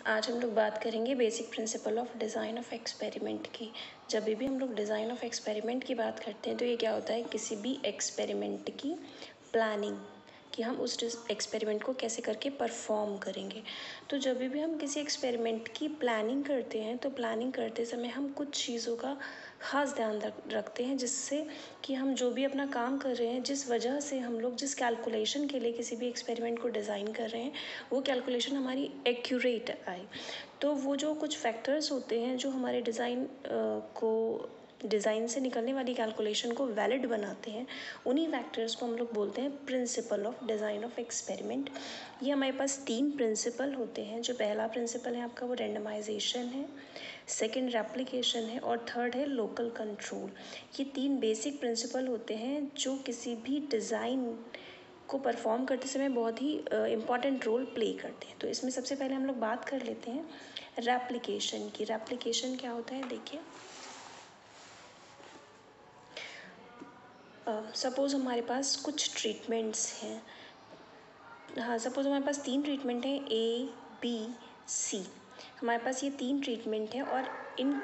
आज हम लोग बात करेंगे basic principle of design of experiment की। जब भी हम लोग डिज़ाइन ऑफ एक्सपेरिमेंट की बात करते हैं तो ये क्या होता है, किसी भी एक्सपेरिमेंट की प्लानिंग कि हम उस एक्सपेरिमेंट को कैसे करके परफॉर्म करेंगे। तो जब भी हम किसी एक्सपेरिमेंट की प्लानिंग करते हैं तो प्लानिंग करते समय हम कुछ चीज़ों का ख़ास ध्यान रखते हैं, जिससे कि हम जो भी अपना काम कर रहे हैं, जिस वजह से हम लोग जिस कैलकुलेशन के लिए किसी भी एक्सपेरिमेंट को डिज़ाइन कर रहे हैं, वो कैलकुलेशन हमारी एक्यूरेट आए। तो वो जो कुछ फैक्टर्स होते हैं जो हमारे डिज़ाइन से निकलने वाली कैलकुलेशन को वैलिड बनाते हैं, उन्हीं फैक्टर्स को हम लोग बोलते हैं principle of design of experiment. ये हमारे पास 3 प्रिंसिपल होते हैं। जो पहला प्रिंसिपल है आपका वो रेंडमाइजेशन है, सेकंड रेप्लिकेशन है और थर्ड है लोकल कंट्रोल। ये 3 बेसिक प्रिंसिपल होते हैं जो किसी भी डिज़ाइन को परफॉर्म करते समय बहुत ही इम्पॉर्टेंट रोल प्ले करते हैं। तो इसमें सबसे पहले हम लोग बात कर लेते हैं रेप्लिकेशन की। रेप्लिकेशन क्या होता है, देखिए सपोज़ हमारे पास कुछ ट्रीटमेंट्स हैं। हाँ, सपोज़ हमारे पास 3 ट्रीटमेंट हैं, A, B, C। हमारे पास ये 3 ट्रीटमेंट हैं और इन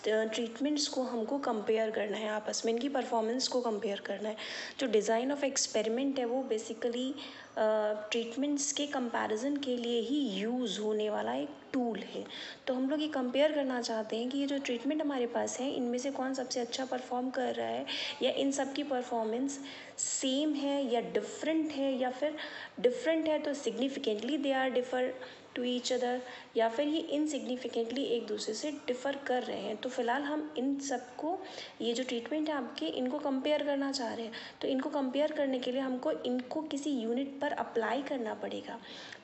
ट्रीटमेंट्स को हमको कंपेयर करना है, आपस में इनकी परफॉर्मेंस को कंपेयर करना है। जो डिज़ाइन ऑफ एक्सपेरिमेंट है वो बेसिकली ट्रीटमेंट्स के कंपैरिजन के लिए ही यूज़ होने वाला एक टूल है। तो हम लोग ये कंपेयर करना चाहते हैं कि ये जो ट्रीटमेंट हमारे पास है, इनमें से कौन सबसे अच्छा परफॉर्म कर रहा है, या इन सब की परफॉर्मेंस सेम है या डिफरेंट है, या फिर डिफरेंट है तो significantly they are differ to each other, या फिर ये इनसिग्निफिकेंटली एक दूसरे से डिफ़र कर रहे हैं। तो फ़िलहाल हम इन सबको, ये जो ट्रीटमेंट है आपके, इनको कंपेयर करना चाह रहे हैं। तो इनको कंपेयर करने के लिए हमको इनको किसी यूनिट पर अप्लाई करना पड़ेगा।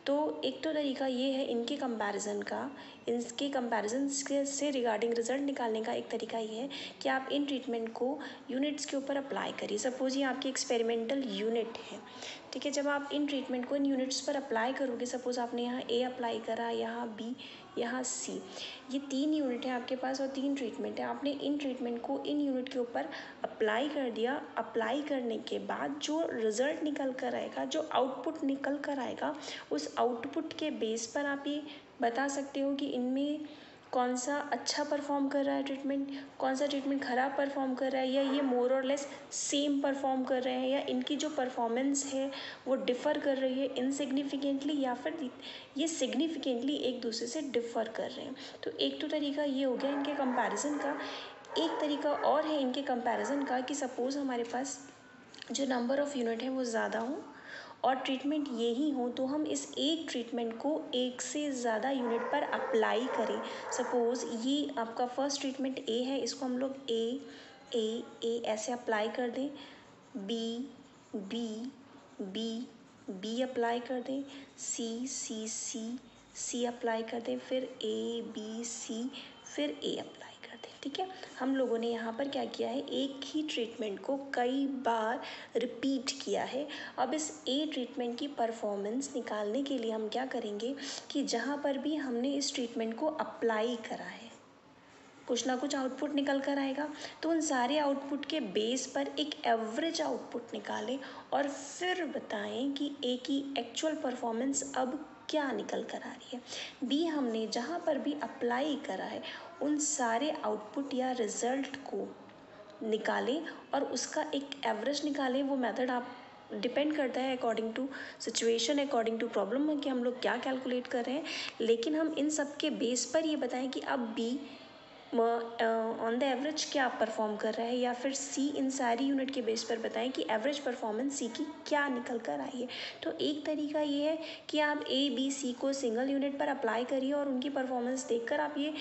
तो एक तो तरीका ये है इनके कंपैरिजन का, इनके कंपैरिजन से रिगार्डिंग रिजल्ट निकालने का एक तरीका ये है कि आप इन ट्रीटमेंट को यूनिट्स के ऊपर अप्लाई करिए। सपोज़ ये आपकी एक्सपेरिमेंटल यूनिट है, ठीक है। जब आप इन ट्रीटमेंट को इन यूनिट्स पर अप्लाई करोगे, सपोज़ आपने यहाँ A अप्लाई करा, यहाँ B, यहाँ C, ये 3 यूनिट है आपके पास और 3 ट्रीटमेंट है। आपने इन ट्रीटमेंट को इन यूनिट के ऊपर अप्लाई कर दिया। अप्लाई करने के बाद जो रिज़ल्ट निकल कर आएगा, जो आउटपुट निकल कर आएगा, उस आउटपुट के बेस पर आप ये बता सकते हो कि इनमें कौन सा अच्छा परफॉर्म कर रहा है ट्रीटमेंट, कौन सा ट्रीटमेंट ख़राब परफॉर्म कर रहा है, या ये मोर और लेस सेम परफॉर्म कर रहे हैं, या इनकी जो परफॉर्मेंस है वो डिफ़र कर रही है इनसिग्निफिकेंटली, या फिर ये सिग्निफिकेंटली एक दूसरे से डिफ़र कर रहे हैं। तो एक तो तरीका ये हो गया इनके कंपैरिजन का। एक तरीका और है इनके कंपैरिजन का कि सपोज़ हमारे पास जो नंबर ऑफ़ यूनिट है वो ज़्यादा हो और ट्रीटमेंट यही हो, तो हम इस एक ट्रीटमेंट को एक से ज़्यादा यूनिट पर अप्लाई करें। सपोज़ ये आपका फर्स्ट ट्रीटमेंट A है, इसको हम लोग A ऐसे अप्लाई कर दें, B अप्लाई कर दें, C अप्लाई कर दें, फिर A, B, C, फिर A अप्लाई कर दें, ठीक है। हम लोगों ने यहाँ पर क्या किया है, एक ही ट्रीटमेंट को कई बार रिपीट किया है। अब इस A ट्रीटमेंट की परफॉर्मेंस निकालने के लिए हम क्या करेंगे कि जहाँ पर भी हमने इस ट्रीटमेंट को अप्लाई करा है, कुछ ना कुछ आउटपुट निकल कर आएगा। तो उन सारे आउटपुट के बेस पर एक एवरेज आउटपुट निकालें और फिर बताएं कि A की एक्चुअल परफॉर्मेंस अब क्या निकल कर आ रही है। B हमने जहाँ पर भी अप्लाई करा है, उन सारे आउटपुट या रिज़ल्ट को निकालें और उसका एक एवरेज निकालें। वो मेथड आप डिपेंड करता है according to situation, according to problem कि हम लोग क्या कैलकुलेट कर रहे हैं, लेकिन हम इन सब के बेस पर ये बताएं कि अब B ऑन द एवरेज क्या परफॉर्म कर रहा है, या फिर C इन सारी यूनिट के बेस पर बताएं कि एवरेज परफॉर्मेंस C की क्या निकल कर आई है। तो एक तरीका ये है कि आप A, B, C को सिंगल यूनिट पर अप्लाई करिए और उनकी परफॉर्मेंस देखकर आप ये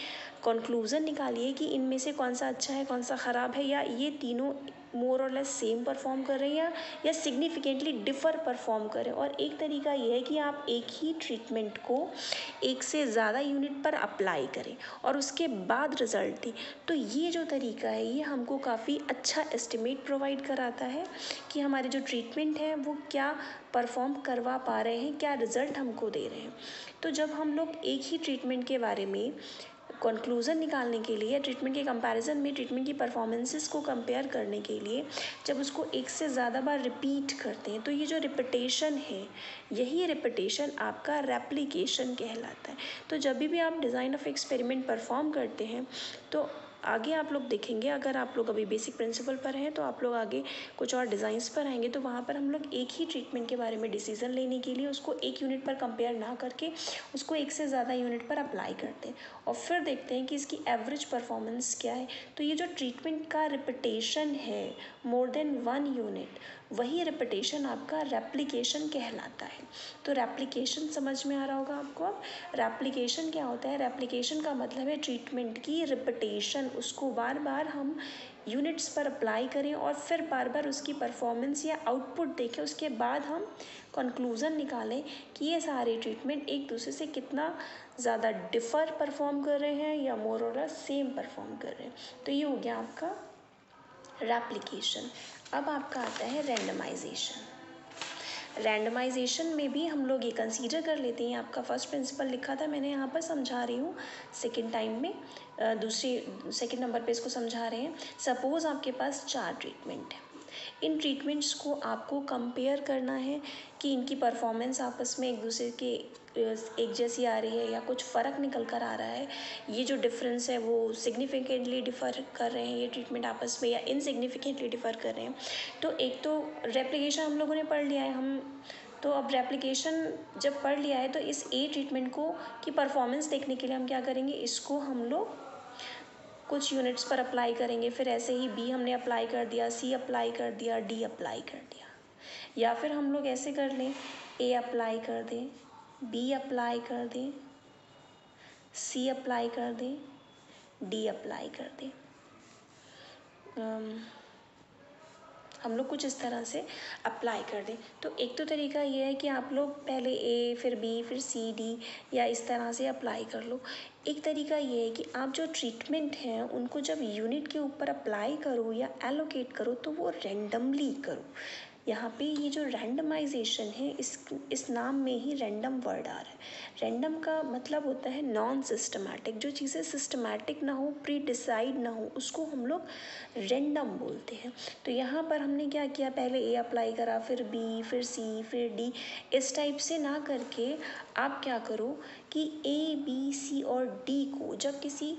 कंक्लूज़न निकालिए कि इनमें से कौन सा अच्छा है, कौन सा ख़राब है, या ये तीनों मोर और लेस सेम परफॉर्म कर रहे हैं या सिग्निफिकेंटली डिफ़र परफॉर्म कर रहे हैं। और एक तरीका ये है कि आप एक ही ट्रीटमेंट को एक से ज़्यादा यूनिट पर अप्लाई करें और उसके बाद रिज़ल्ट दें। तो ये जो तरीका है ये हमको काफ़ी अच्छा एस्टिमेट प्रोवाइड कराता है कि हमारे जो ट्रीटमेंट है वो क्या परफॉर्म करवा पा रहे हैं, क्या रिज़ल्ट हमको दे रहे हैं। तो जब हम लोग एक ही ट्रीटमेंट के बारे में कंक्लूज़न निकालने के लिए, ट्रीटमेंट के कंपैरिजन में ट्रीटमेंट की परफॉर्मेंसेस को कंपेयर करने के लिए जब उसको एक से ज़्यादा बार रिपीट करते हैं तो ये जो रिपीटेशन है, यही रिपीटेशन आपका रेप्लिकेशन कहलाता है। तो जब भी आप डिज़ाइन ऑफ एक्सपेरिमेंट परफॉर्म करते हैं तो आगे आप लोग देखेंगे, अगर आप लोग अभी बेसिक प्रिंसिपल पर हैं तो आप लोग आगे कुछ और डिज़ाइंस पर आएंगे तो वहाँ पर हम लोग एक ही ट्रीटमेंट के बारे में डिसीजन लेने के लिए उसको एक यूनिट पर कंपेयर ना करके उसको एक से ज़्यादा यूनिट पर अप्लाई करते हैं और फिर देखते हैं कि इसकी एवरेज परफॉर्मेंस क्या है। तो ये जो ट्रीटमेंट का रिपीटेशन है मोर देन 1 यूनिट, वही रिपीटेशन आपका रेप्लिकेशन कहलाता है। तो रेप्लिकेशन समझ में आ रहा होगा आपको। अब रेप्लिकेशन क्या होता है? रेप्लिकेशन का मतलब है ट्रीटमेंट की रिपीटेशन, उसको बार बार हम यूनिट्स पर अप्लाई करें और फिर बार बार उसकी परफॉर्मेंस या आउटपुट देखें, उसके बाद हम कंक्लूज़न निकालें कि ये सारे ट्रीटमेंट एक दूसरे से कितना ज़्यादा डिफ़र परफॉर्म कर रहे हैं या मोर और सेम परफॉर्म कर रहे हैं। तो ये हो गया आपका रेप्लिकेशन। अब आपका आता है रैंडमाइजेशन। रैंडमाइजेशन में भी हम लोग ये कंसीडर कर लेते हैं, आपका फर्स्ट प्रिंसिपल लिखा था मैंने, यहाँ पर समझा रही हूँ सेकेंड टाइम में, सेकेंड नंबर पे इसको समझा रहे हैं। सपोज़ आपके पास 4 ट्रीटमेंट है, इन ट्रीटमेंट्स को आपको कंपेयर करना है कि इनकी परफॉर्मेंस आपस में एक दूसरे के एक जैसी आ रही है या कुछ फ़र्क निकल कर आ रहा है। ये जो डिफरेंस है वो सिग्निफिकेंटली डिफ़र कर रहे हैं ये ट्रीटमेंट आपस में या इनसिग्निफिकेंटली डिफ़र कर रहे हैं। तो एक तो रेप्लिकेशन हम लोगों ने पढ़ लिया है, हम तो अब रेप्लिकेशन जब पढ़ लिया है तो इस ए ट्रीटमेंट को की परफॉर्मेंस देखने के लिए हम क्या करेंगे, इसको हम लोग कुछ यूनिट्स पर अप्लाई करेंगे, फिर ऐसे ही बी हमने अप्लाई कर दिया, सी अप्लाई कर दिया, डी अप्लाई कर दिया। या फिर हम लोग ऐसे कर लें, ए अप्लाई कर दें, बी अप्लाई कर दें, सी अप्लाई कर दें, डी अप्लाई कर दें। हम लोग कुछ इस तरह से अप्लाई कर दें। तो एक तो तरीका ये है कि आप लोग पहले ए फिर बी फिर सी डी या इस तरह से अप्लाई कर लो। एक तरीका ये है कि आप जो ट्रीटमेंट हैं उनको जब यूनिट के ऊपर अप्लाई करो या एलोकेट करो तो वो रैंडमली करो। यहाँ पे ये जो रैंडमाइजेशन है, इस नाम में ही रैंडम वर्ड आ रहा है। रैंडम का मतलब होता है नॉन सिस्टमैटिक, जो चीज़ें सिस्टमैटिक ना हो, प्री डिसाइड ना हो, उसको हम लोग रैंडम बोलते हैं। तो यहाँ पर हमने क्या किया, पहले ए अप्लाई करा, फिर बी, फिर सी, फिर डी, इस टाइप से ना करके आप क्या करो कि ए बी सी और डी को जब किसी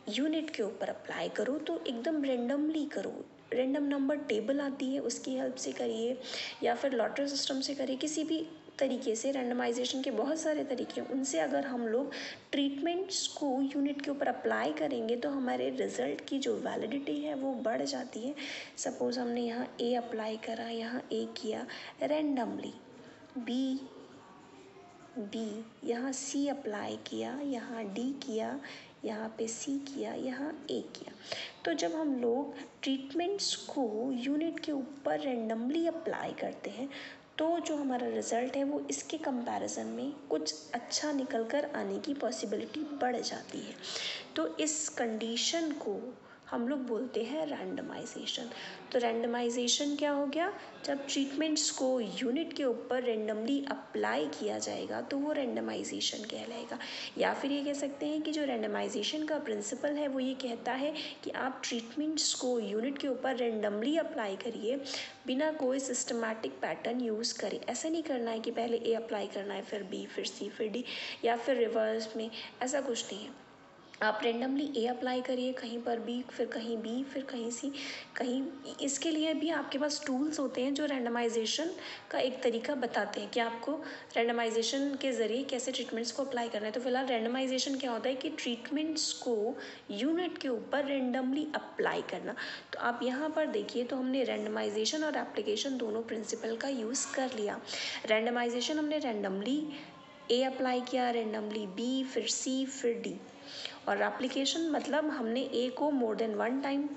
यूनिट के ऊपर अप्लाई करो तो एकदम रैंडमली करो। रैंडम नंबर टेबल आती है, उसकी हेल्प से करिए या फिर लॉटरी सिस्टम से करिए, किसी भी तरीके से। रैंडमाइजेशन के बहुत सारे तरीके हैं, उनसे अगर हम लोग ट्रीटमेंट्स को यूनिट के ऊपर अप्लाई करेंगे तो हमारे रिज़ल्ट की जो वैलिडिटी है वो बढ़ जाती है। सपोज़ हमने यहाँ ए अप्लाई करा, यहाँ ए किया रैंडमली, बी, यहाँ सी अप्लाई किया, यहाँ डी किया, यहाँ पे सी किया, यहाँ ए किया। तो जब हम लोग ट्रीटमेंट्स को यूनिट के ऊपर रैंडमली अप्लाई करते हैं तो जो हमारा रिज़ल्ट है वो इसके कंपैरिजन में कुछ अच्छा निकल कर आने की पॉसिबिलिटी बढ़ जाती है। तो इस कंडीशन को हम लोग बोलते हैं रैंडमाइजेशन। तो रैंडमाइजेशन क्या हो गया, जब ट्रीटमेंट्स को यूनिट के ऊपर रैंडमली अप्लाई किया जाएगा तो वो रैंडमाइजेशन कहलाएगा। या फिर ये कह सकते हैं कि जो रैंडमाइजेशन का प्रिंसिपल है वो ये कहता है कि आप ट्रीटमेंट्स को यूनिट के ऊपर रैंडमली अप्लाई करिए बिना कोई सिस्टमैटिक पैटर्न यूज़ करें। ऐसा नहीं करना है कि पहले ए अप्लाई करना है फिर बी फिर सी फिर डी या फिर रिवर्स में, ऐसा कुछ नहीं है। आप रेंडमली ए अप्लाई करिए, कहीं पर बी, फिर कहीं बी, फिर कहीं सी, कहीं। इसके लिए भी आपके पास टूल्स होते हैं जो रैंडमाइजेशन का एक तरीका बताते हैं कि आपको रैंडमाइजेशन के ज़रिए कैसे ट्रीटमेंट्स को अप्लाई करना है। तो फिलहाल रैंडमाइजेशन क्या होता है कि ट्रीटमेंट्स को यूनिट के ऊपर रैंडमली अप्लाई करना। तो आप यहाँ पर देखिए तो हमने रैंडमाइजेशन और एप्लीकेशन दोनों प्रिंसिपल का यूज़ कर लिया। रैंडमाइजेशन हमने रैंडमली ए अप्लाई किया, रैंडमली बी, फिर सी, फिर डी। और एप्लीकेशन मतलब हमने ए को मोर देन 1 टाइम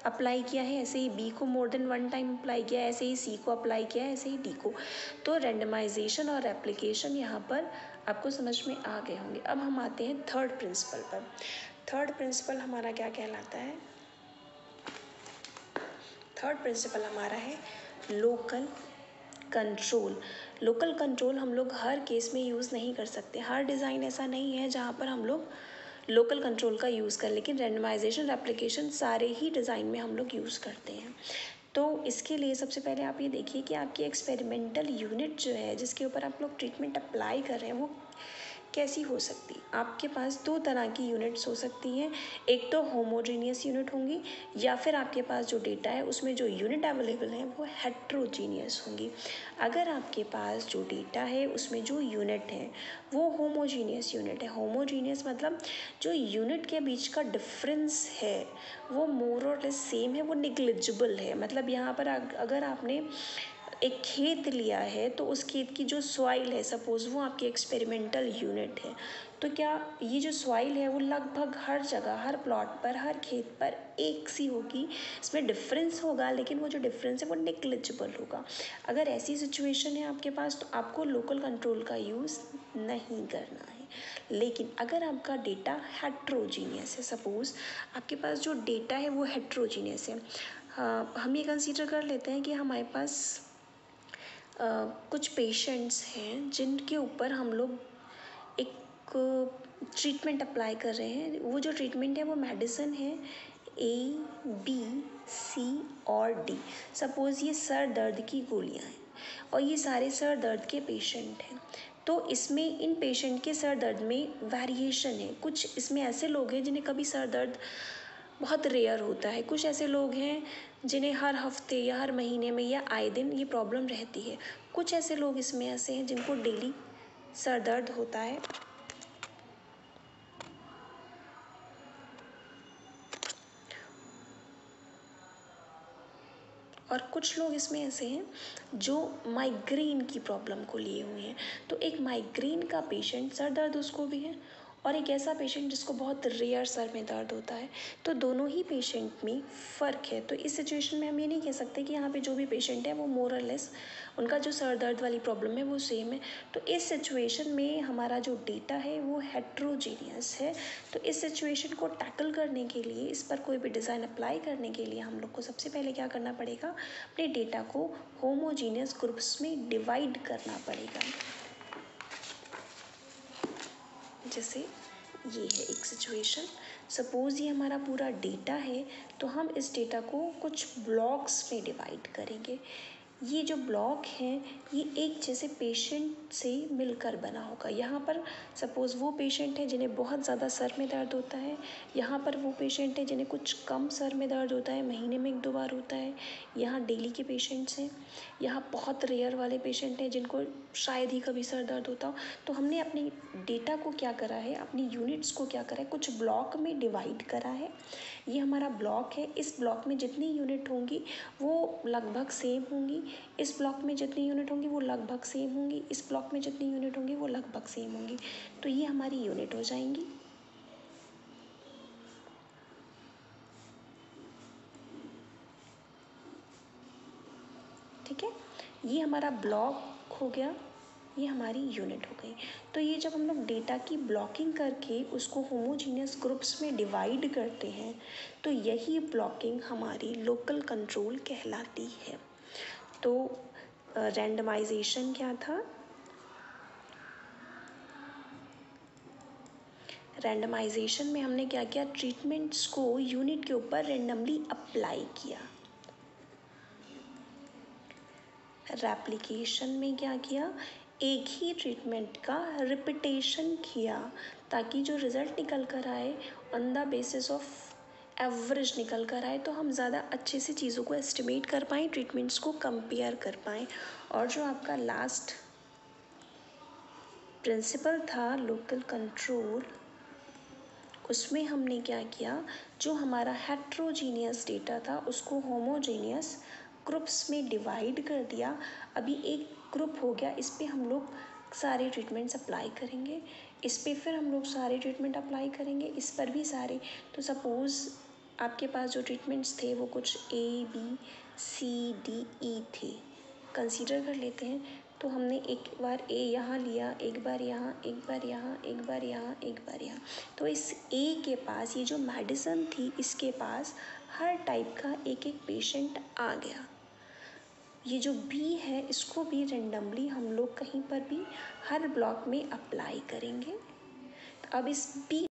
अप्लाई किया है, ऐसे ही बी को मोर देन 1 टाइम अप्लाई किया है, ऐसे ही सी को अप्लाई किया है, ऐसे ही डी को। तो रैंडमाइजेशन और एप्लीकेशन यहाँ पर आपको समझ में आ गए होंगे। अब हम आते हैं थर्ड प्रिंसिपल पर। थर्ड प्रिंसिपल हमारा क्या कहलाता है? थर्ड प्रिंसिपल हमारा है लोकल कंट्रोल। लोकल कंट्रोल हम लोग हर केस में यूज़ नहीं कर सकते। हर डिज़ाइन ऐसा नहीं है जहाँ पर हम लोग लोकल कंट्रोल का यूज़ कर, लेकिन रैंडमाइजेशन रेप्लिकेशन सारे ही डिज़ाइन में हम लोग यूज़ करते हैं। तो इसके लिए सबसे पहले आप ये देखिए कि आपकी एक्सपेरिमेंटल यूनिट जो है जिसके ऊपर आप लोग ट्रीटमेंट अप्लाई कर रहे हैं वो कैसी हो सकती। आपके पास दो तरह की यूनिट्स हो सकती हैं, एक तो होमोजीनियस यूनिट होंगी या फिर आपके पास जो डेटा है उसमें जो यूनिट अवेलेबल है वो हेट्रोजीनियस होंगी। अगर आपके पास जो डेटा है उसमें जो यूनिट है वो होमोजीनियस यूनिट है, होमोजीनियस मतलब जो यूनिट के बीच का डिफरेंस है वो मोर और लेस सेम है, वो निग्लिजिबल है। मतलब यहाँ पर अगर आपने एक खेत लिया है तो उस खेत की जो सॉइल है, सपोज़ वो आपकी एक्सपेरिमेंटल यूनिट है, तो क्या ये जो सॉइल है वो लगभग हर जगह, हर प्लॉट पर, हर खेत पर एक सी होगी। इसमें डिफरेंस होगा लेकिन वो जो डिफरेंस है वो नेग्लिजिबल होगा। अगर ऐसी सिचुएशन है आपके पास तो आपको लोकल कंट्रोल का यूज़ नहीं करना है। लेकिन अगर आपका डेटा हेट्रोजीनियस है, सपोज़ आपके पास जो डेटा है वो हेट्रोजीनियस है, हम ये कंसीडर कर लेते हैं कि हमारे पास कुछ पेशेंट्स हैं जिनके ऊपर हम लोग एक ट्रीटमेंट अप्लाई कर रहे हैं। वो जो ट्रीटमेंट है वो मेडिसिन है A, B, C और D। सपोज़ ये सर दर्द की गोलियां हैं और ये सारे सर दर्द के पेशेंट हैं। तो इसमें इन पेशेंट के सर दर्द में वेरिएशन है। कुछ इसमें ऐसे लोग हैं जिन्हें कभी सर दर्द बहुत रेयर होता है, कुछ ऐसे लोग हैं जिन्हें हर हफ्ते या हर महीने में या आए दिन ये प्रॉब्लम रहती है, कुछ ऐसे लोग इसमें ऐसे हैं जिनको डेली सर दर्द होता है, और कुछ लोग इसमें ऐसे हैं जो माइग्रेन की प्रॉब्लम को लिए हुए हैं। तो एक माइग्रेन का पेशेंट, सर दर्द उसको भी है, और एक ऐसा पेशेंट जिसको बहुत रेयर सर में दर्द होता है। तो दोनों ही पेशेंट में फ़र्क है। तो इस सिचुएशन में हम ये नहीं कह सकते कि यहाँ पे जो भी पेशेंट है वो मोर और लेस उनका जो सर दर्द वाली प्रॉब्लम है वो सेम है। तो इस सिचुएशन में हमारा जो डेटा है वो हेट्रोजीनियस है। तो इस सिचुएशन को टैकल करने के लिए, इस पर कोई भी डिज़ाइन अप्लाई करने के लिए हम लोग को सबसे पहले क्या करना पड़ेगा, अपने डेटा को होमोजीनियस ग्रुप्स में डिवाइड करना पड़ेगा। जैसे ये है एक सिचुएशन, सपोज़ ये हमारा पूरा डेटा है तो हम इस डेटा को कुछ ब्लॉक्स में डिवाइड करेंगे। ये जो ब्लॉक हैं ये एक जैसे पेशेंट से मिलकर बना होगा। यहाँ पर सपोज़ वो पेशेंट है जिन्हें बहुत ज़्यादा सर में दर्द होता है, यहाँ पर वो पेशेंट है जिन्हें कुछ कम सर में दर्द होता है, महीने में 1-2 बार होता है, यहाँ डेली के पेशेंट्स हैं, यहाँ बहुत रेयर वाले पेशेंट हैं जिनको शायद ही कभी सर दर्द होता हो। तो हमने अपने डेटा को क्या करा है, अपनी यूनिट्स को क्या करा है, कुछ ब्लॉक में डिवाइड करा है। ये हमारा ब्लॉक है, इस ब्लॉक में जितनी यूनिट होंगी वो लगभग सेम होंगी, इस ब्लॉक में जितनी यूनिट होंगी वो लगभग सेम होंगी, इस ब्लॉक में जितनी यूनिट होंगी वो लगभग सेम होंगी। तो ये हमारी यूनिट हो जाएंगी। ठीक है, ये हमारा ब्लॉक हो गया, ये हमारी यूनिट हो गई। तो ये जब हम लोग डेटा की ब्लॉकिंग करके उसको होमोजीनियस ग्रुप्स में डिवाइड करते हैं तो यही ब्लॉकिंग हमारी लोकल कंट्रोल कहलाती है। तो रैंडमाइजेशन क्या था, रैंडमाइजेशन में हमने क्या किया, ट्रीटमेंट्स को यूनिट के ऊपर रैंडमली अप्लाई किया। रेप्लिकेशन में क्या किया, एक ही ट्रीटमेंट का रिपीटेशन किया ताकि जो रिज़ल्ट निकल कर आए on the basis of average निकल कर आए, तो हम ज़्यादा अच्छे से चीज़ों को एस्टिमेट कर पाएँ, ट्रीटमेंट्स को कंपेयर कर पाएँ। और जो आपका लास्ट प्रिंसिपल था लोकल कंट्रोल, उसमें हमने क्या किया, जो हमारा हेट्रोजीनियस डेटा था उसको होमोजीनियस ग्रुप्स में डिवाइड कर दिया। अभी एक ग्रुप हो गया, इस पे हम लोग सारे ट्रीटमेंट्स अप्लाई करेंगे, इस पे फिर हम लोग सारे ट्रीटमेंट अप्लाई करेंगे, इस पर भी सारे। तो सपोज़ आपके पास जो ट्रीटमेंट्स थे वो कुछ A, B, C, D, E थे, कंसीडर कर लेते हैं। तो हमने एक बार ए यहाँ लिया, एक बार यहाँ, एक बार यहाँ, एक बार यहाँ, एक बार यहाँ। तो इस ए के पास ये जो मेडिसिन थी इसके पास हर टाइप का एक एक पेशेंट आ गया। ये जो बी है इसको भी रेंडमली हम लोग कहीं पर भी हर ब्लॉक में अप्लाई करेंगे। अब इस बी